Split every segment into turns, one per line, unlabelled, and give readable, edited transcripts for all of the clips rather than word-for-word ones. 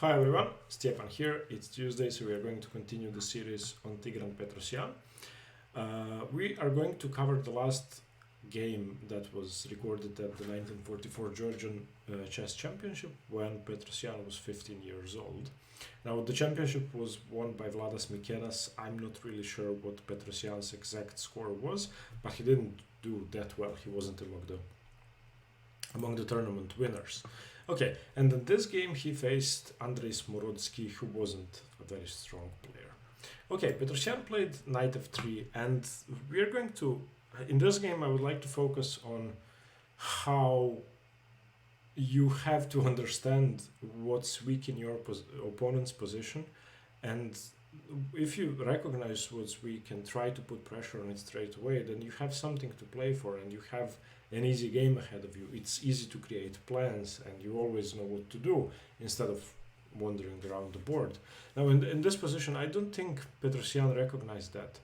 Hi everyone, Stefan here. It's Tuesday, so we are going to continue the series on Tigran Petrosian. We are going to cover the last game that was recorded at the 1944 Georgian chess championship when Petrosian was 15 years old. Now, the championship was won by Vladas Mikenas. I'm not really sure what Petrosian's exact score was, but he didn't do that well. He wasn't among the tournament winners. Okay, and in this game he faced Andrey Smorodsky, who wasn't a very strong player. Okay, Petrosian played knight f3, and we're going to, in this game I would like to focus on how you have to understand what's weak in your opponent's position, and if you recognize what's weak and try to put pressure on it straight away, then you have something to play for and you have an easy game ahead of you. It's easy to create plans and you always know what to do instead of wandering around the board. Now in this position, I don't think Petrosian recognized that.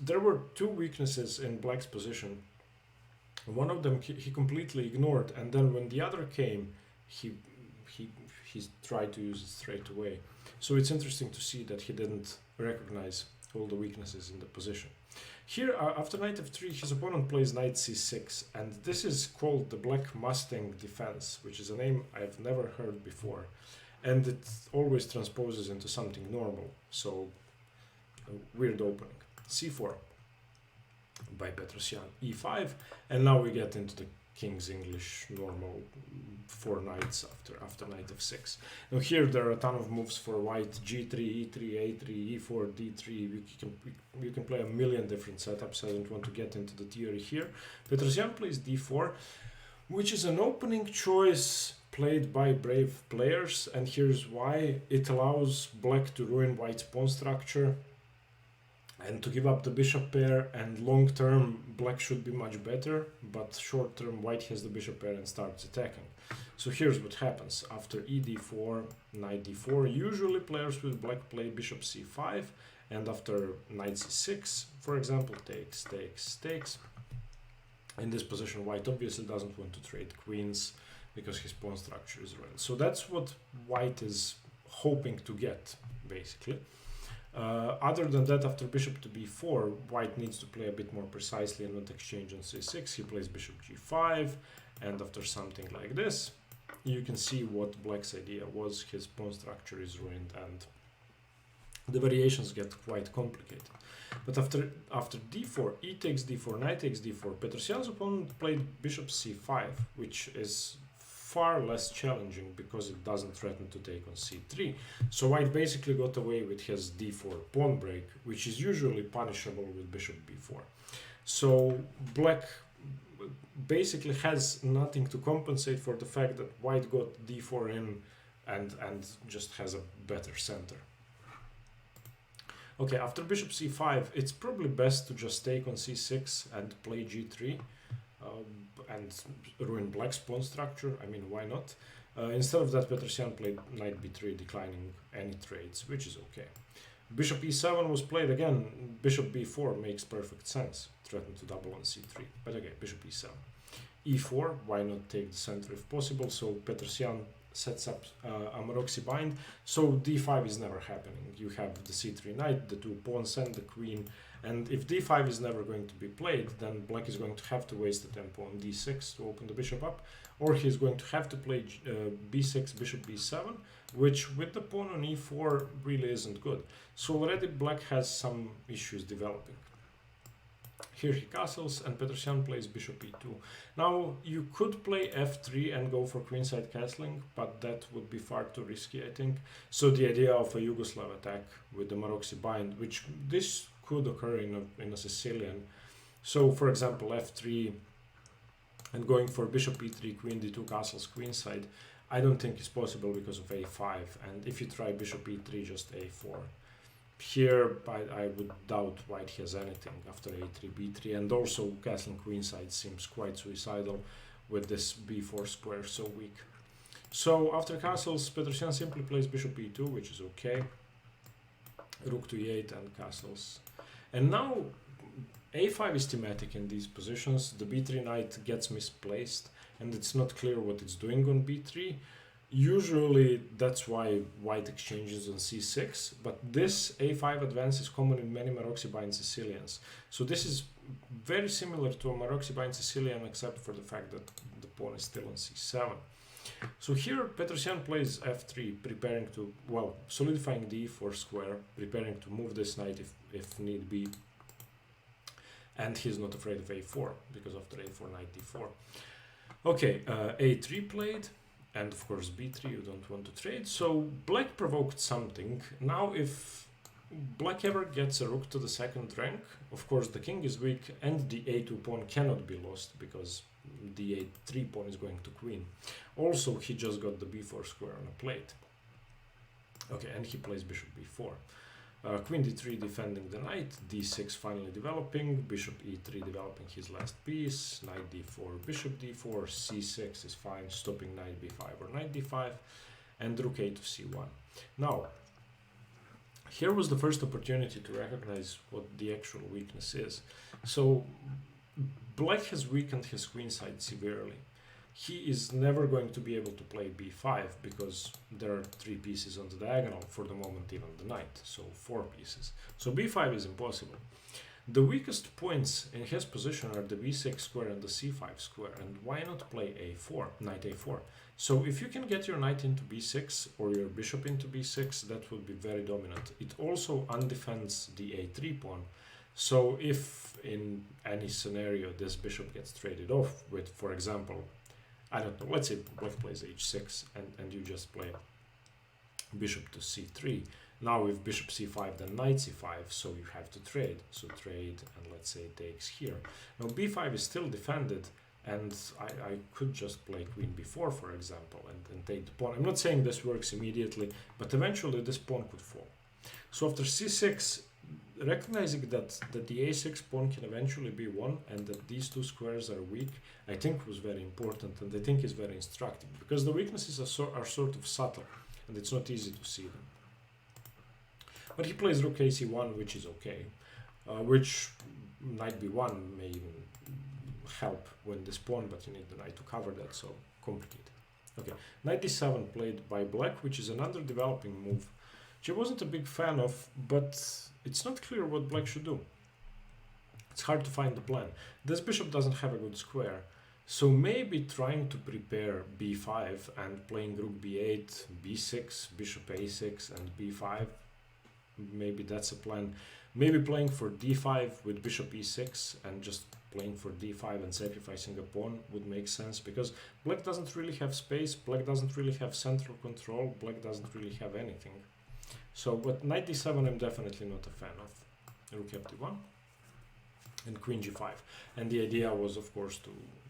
There were two weaknesses in Black's position. One of them he completely ignored, and then when the other came, he tried to use it straight away. So it's interesting to see that he didn't recognize all the weaknesses in the position. Here, after knight f3, his opponent plays knight c6, and this is called the Black Mustang defense, which is a name I've never heard before, and it always transposes into something normal, so a weird opening. c4 by Petrosian, e5, and now we get into the King's English normal 4 knights after knight f6. Now here there are a ton of moves for white: g3, e3, a3, e4, d3. You can play a million different setups. I don't want to get into the theory here. Petrosian plays d4, which is an opening choice played by brave players, and here's why. It allows Black to ruin White's pawn structure and to give up the bishop pair, and long term Black should be much better, but short term White has the bishop pair and starts attacking. So here's what happens. After e d4, knight d4, usually players with Black play bishop c5, and after knight c6, for example, takes. In this position, White obviously doesn't want to trade queens because his pawn structure is ruined. So that's what White is hoping to get, basically. Other than that, after bishop to b4, White needs to play a bit more precisely and not exchange on c6. He plays bishop g5, and after something like this, you can see what Black's idea was. His pawn structure is ruined, and the variations get quite complicated. But after d4, e takes d4, knight takes d4, Petrosian's opponent played bishop c5, which is far less challenging because it doesn't threaten to take on c3. So White basically got away with his d4 pawn break, which is usually punishable with bishop b4. So Black basically has nothing to compensate for the fact that White got d4 in and just has a better center. Okay, after bishop c5, it's probably best to just take on c6 and play g3. And ruin Black's pawn structure. I mean, why not? Instead of that, Petrosian played knight b3, declining any trades, which is okay. Bishop e7 was played again. Bishop b4 makes perfect sense. Threaten to double on c3. But okay, bishop e7. e4, why not take the center if possible? So Petrosian sets up a Maroczy bind. So d5 is never happening. You have the c3 knight, the two pawns and the queen. And if d5 is never going to be played, then Black is going to have to waste the tempo on d6 to open the bishop up, or he's going to have to play b6, bishop b7, which with the pawn on e4 really isn't good. So already Black has some issues developing. Here he castles, and Petrosian plays bishop e2. Now, you could play f3 and go for queenside castling, but that would be far too risky, I think. So the idea of a Yugoslav attack with the Maroczy bind, which this could occur in a Sicilian. So, for example, f3 and going for bishop e3, queen d2, castles queenside, I don't think is possible because of a5. And if you try bishop e3, just a4. Here, I would doubt White has anything after a3, b3, and also castling queenside seems quite suicidal with this b4 square so weak. So after castles, Petrosian simply plays bishop e2, which is okay. Rook to e8 and castles. And now a5 is thematic in these positions. The b3 knight gets misplaced and it's not clear what it's doing on b3. Usually that's why white exchanges on c6, but this a5 advance is common in many Maroczy-bind Sicilians. So this is very similar to a Maroczy-bind Sicilian, except for the fact that the pawn is still on c7. So here Petrosian plays f3, preparing to, well, solidifying the e4 square, preparing to move this knight if need be. And he's not afraid of a4, because after a4, knight d4. Okay, a3 played. And of course b3, you don't want to trade. So black provoked something. Now if black ever gets a rook to the second rank, of course the king is weak and the a2 pawn cannot be lost because the a3 pawn is going to queen. Also, he just got the b4 square on a plate. Okay, and he plays bishop b4. Queen d3 defending the knight, d6 finally developing, bishop e3 developing his last piece, knight d4, bishop d4, c6 is fine, stopping knight b5 or knight d5, and rook a to c1. Now, here was the first opportunity to recognize what the actual weakness is. So, black has weakened his queen side severely. He is never going to be able to play b5 because there are 3 pieces on the diagonal, for the moment even the knight, so 4 pieces. So b5 is impossible. The weakest points in his position are the b6 square and the c5 square, and why not play a4, knight a4? So if you can get your knight into b6 or your bishop into b6, that would be very dominant. It also undefends the a3 pawn. So if in any scenario this bishop gets traded off with, for example, I don't know, let's say black plays h6 and you just play bishop to c3. Now with bishop c5 then knight c5, so you have to trade. So trade and let's say it takes here. Now b5 is still defended and I could just play queen b4 for example and take the pawn. I'm not saying this works immediately, but eventually this pawn could fall. So after c6, recognizing that the a6 pawn can eventually be won and that these 2 squares are weak, I think was very important and I think is very instructive because the weaknesses are sort of subtle and it's not easy to see them. But he plays rook ac1, which is okay, which knight b1 may even help win this pawn, but you need the knight to cover that, so complicated. Okay, knight d7 played by black, which is another developing move, which I wasn't a big fan of, but it's not clear what black should do. It's hard to find the plan. This bishop doesn't have a good square, so maybe trying to prepare b5 and playing rook b8, b6, bishop a6 and b5, maybe that's a plan. Maybe playing for d5 with bishop e6 and just playing for d5 and sacrificing a pawn would make sense, because black doesn't really have space, black doesn't really have central control, black doesn't really have anything. So, but knight d7 I'm definitely not a fan of. Rook f1 and queen g5. And the idea was, of course,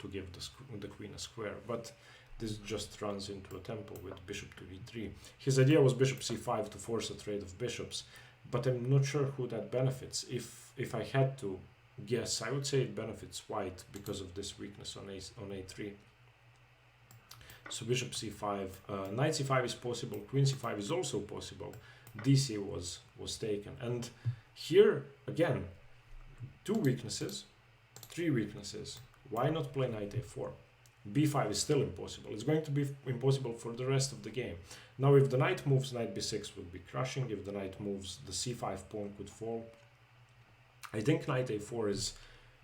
to give the queen a square, but this just runs into a tempo with bishop to e3. His idea was bishop c5 to force a trade of bishops, but I'm not sure who that benefits. If I had to guess, I would say it benefits white because of this weakness on a3. So bishop c5, knight c5 is possible, queen c5 is also possible, dc was taken. And here, again, 2 weaknesses, 3 weaknesses. Why not play knight a4? b5 is still impossible. It's going to be impossible for the rest of the game. Now, if the knight moves, knight b6 would be crushing. If the knight moves, the c5 pawn could fall. I think knight a4 is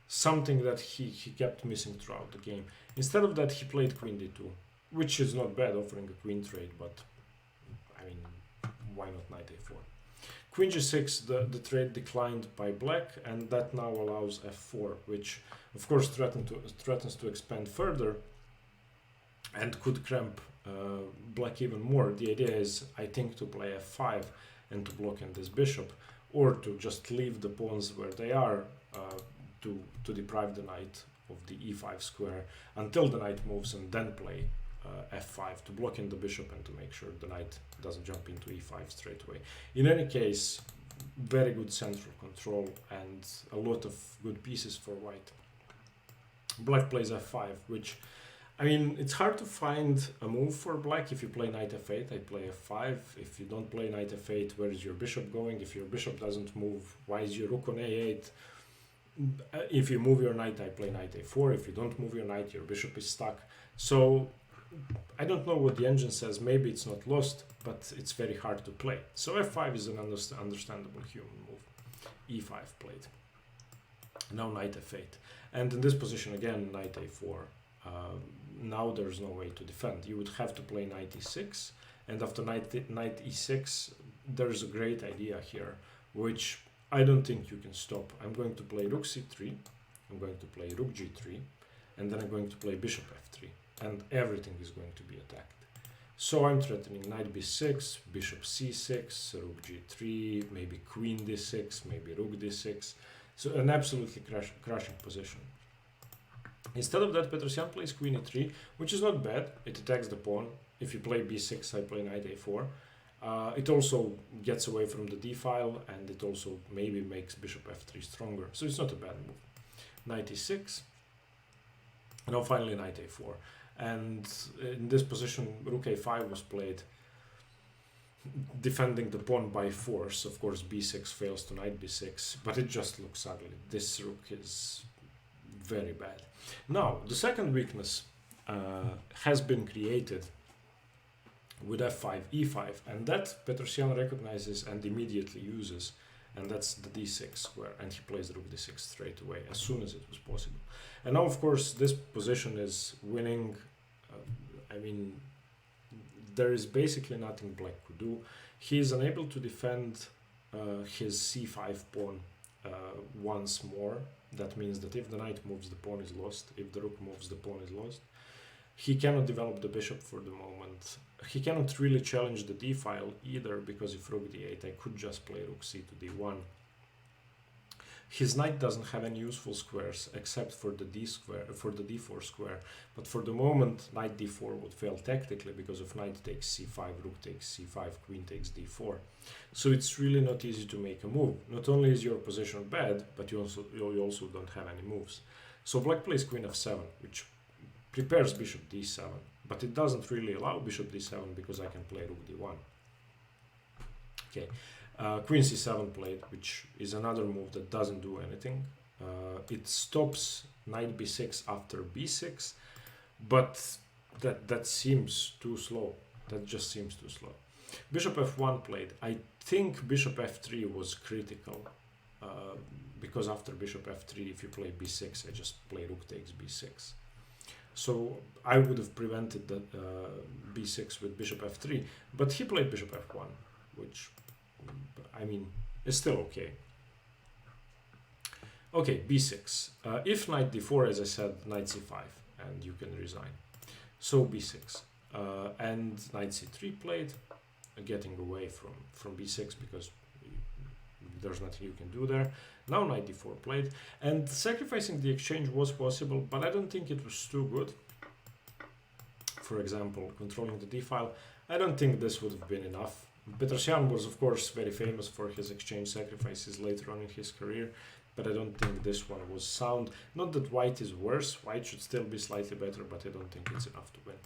something that he kept missing throughout the game. Instead of that, he played queen d2, which is not bad, offering a queen trade, but I mean, why not knight a4? Queen g6, the trade declined by black, and that now allows f4, which of course threatens to expand further and could cramp black even more. The idea is, I think, to play f5 and to block in this bishop, or to just leave the pawns where they are to deprive the knight of the e5 square until the knight moves, and then play f5 to block in the bishop and to make sure the knight doesn't jump into e5 straight away. In any case, very good central control and a lot of good pieces for white. Black plays f5, which, I mean, it's hard to find a move for black. If you play knight f8, I play f5. If you don't play knight f8, where is your bishop going? If your bishop doesn't move, why is your rook on a8? If you move your knight, I play knight a4. If you don't move your knight, your bishop is stuck. So I don't know what the engine says, maybe it's not lost, but it's very hard to play. So f5 is an understandable human move. e5 played. Now knight f8. And in this position again, knight a4. Now there's no way to defend. You would have to play knight e6, and after knight e6, there's a great idea here, which I don't think you can stop. I'm going to play rook c3, I'm going to play rook g3, and then I'm going to play bishop f3, and everything is going to be attacked. So I'm threatening knight b6, bishop c6, rook g3, maybe queen d6, maybe rook d6. So an absolutely crushing position. Instead of that, Petrosian plays queen e3, which is not bad. It attacks the pawn. If you play b6, I play knight a4. It also gets away from the d file, and it also maybe makes bishop f3 stronger. So it's not a bad move. Knight e6. Now finally knight a4. And in this position, rook a5 was played, defending the pawn by force. Of course, b6 fails to knight b6, but it just looks ugly. This rook is very bad. Now, the second weakness has been created with f5, e5, and that Petrosian recognizes and immediately uses, and that's the d6 square, and he plays rook d6 straight away, as soon as it was possible. And now, of course, this position is winning. I mean, there is basically nothing black could do. He is unable to defend his c5 pawn once more. That means that if the knight moves, the pawn is lost. If the rook moves, the pawn is lost. He cannot develop the bishop for the moment. He cannot really challenge the d file either, because if rook d8, I could just play rook c to d1. His knight doesn't have any useful squares except for the d square, for the d4 square. But for the moment, knight d4 would fail tactically because of knight takes c5, rook takes c5, queen takes d4. So it's really not easy to make a move. Not only is your position bad, but you also don't have any moves. So black plays queen f7, which prepares bishop d7, but it doesn't really allow bishop d7 because I can play rook d1. Okay. Queen c7 played, which is another move that doesn't do anything. It stops knight b6 after b6, but that seems too slow. That just seems too slow. Bishop f1 played. I think bishop f3 was critical, because after bishop f3, if you play b6, I just play rook takes b6. So I would have prevented the b6 with bishop f3, but he played bishop f1, which, I mean, is still okay. Okay, b6. If knight d4, as I said, knight c5, and you can resign. So b6. And knight c3 played, getting away from b6 because there's nothing you can do there. Now knight d4 played, and sacrificing the exchange was possible, but I don't think it was too good. For example, controlling the d file, I don't think this would have been enough. Petrosian was, of course, very famous for his exchange sacrifices later on in his career, but I don't think this one was sound. Not that white is worse, white should still be slightly better, but I don't think it's enough to win.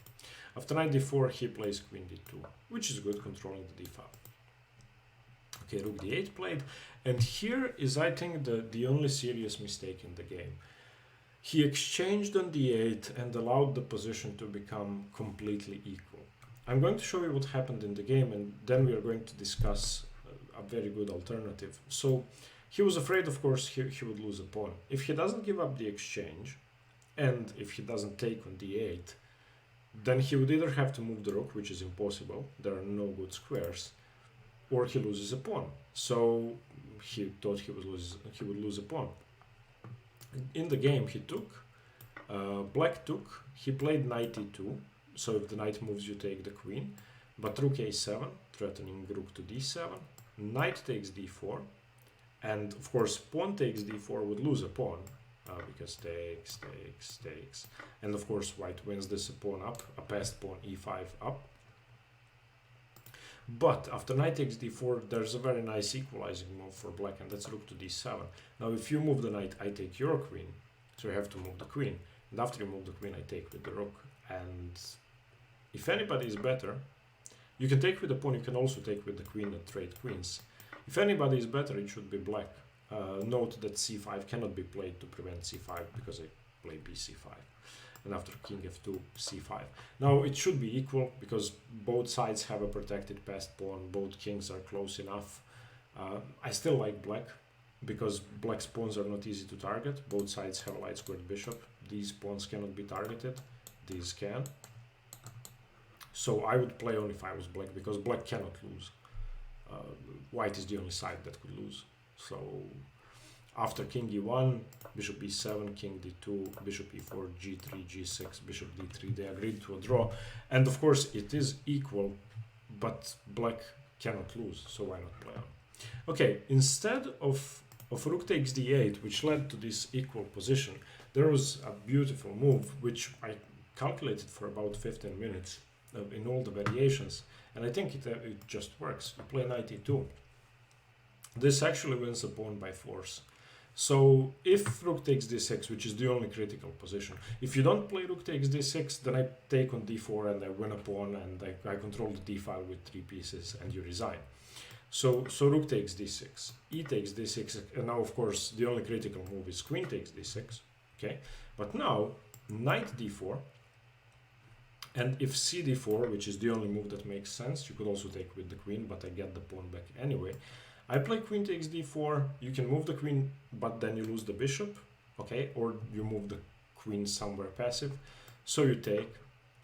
After knight d4, he plays queen d2, which is good, controlling the d file. Okay, rook d8 played, and here is, I think, the only serious mistake in the game. He exchanged on d8 and allowed the position to become completely equal. I'm going to show you what happened in the game, and then we are going to discuss a very good alternative. So he was afraid, of course, he would lose a pawn. If he doesn't give up the exchange, and if he doesn't take on d8, then he would either have to move the rook, which is impossible, there are no good squares, or he loses a pawn. So he thought he would lose a pawn. In the game he took, black took, he played knight e2, so if the knight moves you take the queen, but rook a7, threatening rook to d7, knight takes d4, and of course pawn takes d4 would lose a pawn, because takes, and of course white wins this pawn up, a passed pawn e5 up. But after knight takes d4, there's a very nice equalizing move for black, and that's rook to d7. Now if you move the knight, I take your queen, so you have to move the queen, and after you move the queen, I take with the rook. And if anybody is better, you can take with the pawn, you can also take with the queen and trade queens. If anybody is better, it should be black. Note that c5 cannot be played to prevent c5 because I play bc5. and after king f2, c5. Now it should be equal because both sides have a protected passed pawn, both kings are close enough. I still like black because black's pawns are not easy to target. Both sides have a light squared bishop. These pawns cannot be targeted, these can. So I would play only if I was black because black cannot lose. White is the only side that could lose. So after king e1, bishop e7, king d2, bishop e4, g3, g6, bishop d3, they agreed to a draw. And of course it is equal, but black cannot lose, so why not play on? Okay, instead of rook takes d8, which led to this equal position, there was a beautiful move, which I calculated for about 15 minutes in all the variations, and I think it just works. You play knight e2. This actually wins a pawn by force. So if rook takes d6, which is the only critical position, if you don't play rook takes d6, then I take on d4 and I win a pawn and I control the d file with 3 pieces and you resign. So rook takes d6, e takes d6, and now of course the only critical move is queen takes d6, okay? But now knight d4, and if c d4, which is the only move that makes sense, you could also take with the queen, but I get the pawn back anyway. I play queen takes d4, you can move the queen, but then you lose the bishop, okay? Or you move the queen somewhere passive. So you take,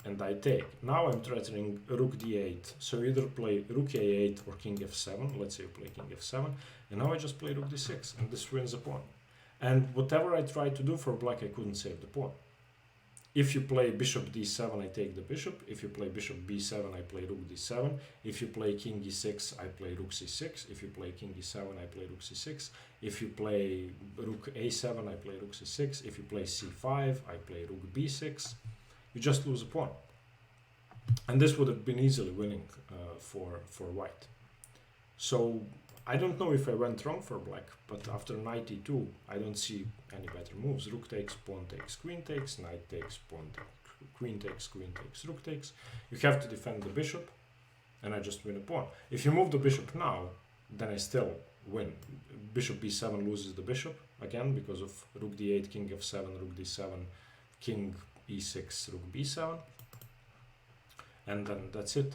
and I take. Now I'm threatening rook d8, so either play rook a8 or king f7, let's say you play king f7, and now I just play rook d6, and this wins a pawn. And whatever I tried to do for black, I couldn't save the pawn. If you play bishop d7, I take the bishop. If you play bishop b7, I play rook d7. If you play king e6, I play rook c6. If you play king e7, I play rook c6. If you play rook a7, I play rook c6. If you play c5, I play rook b6. You just lose a pawn. And this would have been easily winning for white. So I don't know if I went wrong for black, but after knight e2, I don't see any better moves. Rook takes, pawn takes, queen takes, knight takes, pawn takes, queen takes, rook takes. You have to defend the bishop, and I just win a pawn. If you move the bishop now, then I still win. Bishop b7 loses the bishop, again, because of rook d8, king f7, rook d7, king e6, rook b7. And then that's it.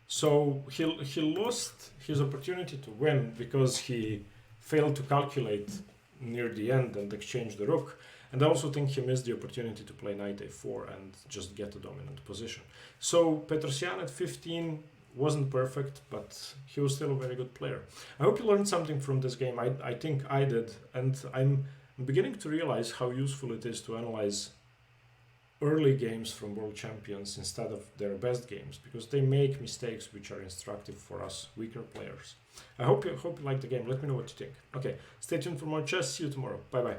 So he lost his opportunity to win because he failed to calculate near the end and exchange the rook. And I also think he missed the opportunity to play knight a4 and just get a dominant position. So Petrosian at 15 wasn't perfect, but he was still a very good player. I hope you learned something from this game. I think I did. And I'm beginning to realize how useful it is to analyze early games from world champions instead of their best games, because they make mistakes which are instructive for us weaker players. I hope you liked the game. Let me know what you think. Okay, stay tuned for more chess. See you tomorrow. Bye bye.